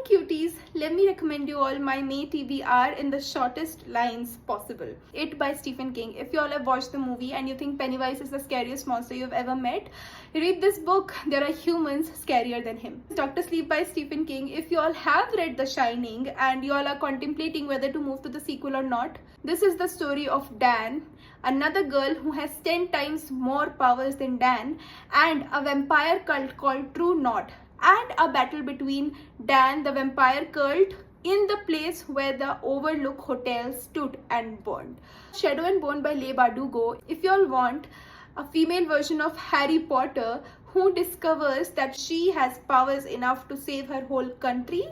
cuties, let me recommend you all my May TBR in the shortest lines possible. It by Stephen King. If you all have watched the movie and you think Pennywise is the scariest monster you've ever met, read this book. There are humans scarier than him. Dr. Sleep by Stephen King. If you all have read The Shining and you all are contemplating whether to move to the sequel or not, this is the story of Dan, another girl who has 10 times more powers than Dan, and a vampire cult called True Knot, and a battle between Dan, the vampire cult, in the place where the Overlook Hotel stood and burned. Shadow and Bone by Leigh Bardugo. If you all want a female version of Harry Potter who discovers that she has powers enough to save her whole country,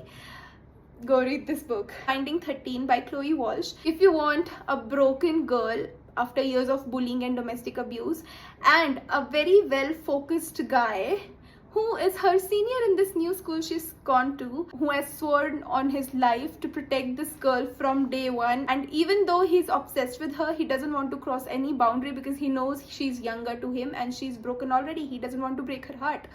go read this book. Finding 13 by Chloe Walsh. If you want a broken girl after years of bullying and domestic abuse, and a very well focused guy who is her senior in this new school she's gone to, who has sworn on his life to protect this girl from day one, and even though he's obsessed with her, he doesn't want to cross any boundary because he knows she's younger to him and she's broken already. He doesn't want to break her heart.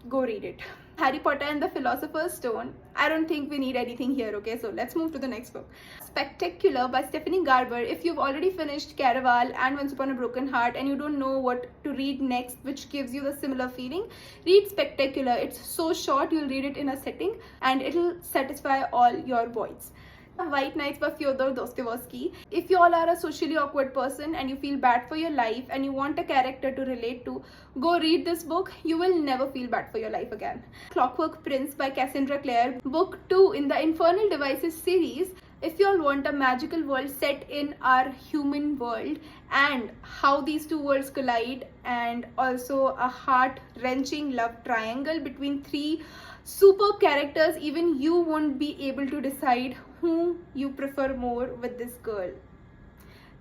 Go read it. Harry Potter and the Philosopher's Stone. I don't think we need anything here, okay? So let's move to the next book. Spectacular by Stephanie Garber. If you've already finished Caraval and Once Upon a Broken Heart and you don't know what to read next, which gives you the similar feeling, read Spectacular. It's so short, you'll read it in a sitting and it'll satisfy all your voids. White Nights by Fyodor Dostoevsky. If you all are a socially awkward person and you feel bad for your life and you want a character to relate to, go read this book. You will never feel bad for your life again. Clockwork Prince by Cassandra Clare. Book 2 in the Infernal Devices series. If you all want a magical world set in our human world and how these two worlds collide, and also a heart-wrenching love triangle between three super characters, even you won't be able to decide who you prefer more with this girl.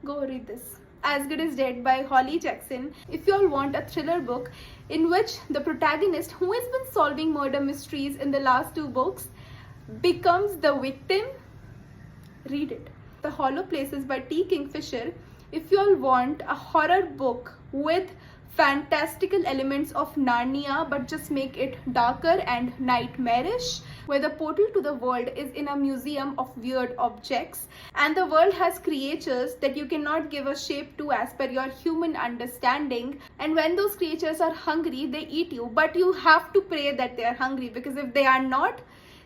Go read this. As Good as Dead by Holly Jackson. If you all want a thriller book in which the protagonist, who has been solving murder mysteries in the last 2 books, becomes the victim, read it. The Hollow Places by T. Kingfisher. If you all want a horror book with fantastical elements of Narnia but just make it darker and nightmarish, where the portal to the world is in a museum of weird objects and the world has creatures that you cannot give a shape to as per your human understanding, and when those creatures are hungry they eat you, but you have to pray that they are hungry, because if they are not,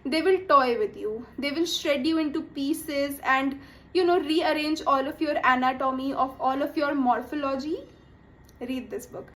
they will toy with you. They will shred you into pieces and, you know, rearrange all of your anatomy, of all of your morphology. Read this book.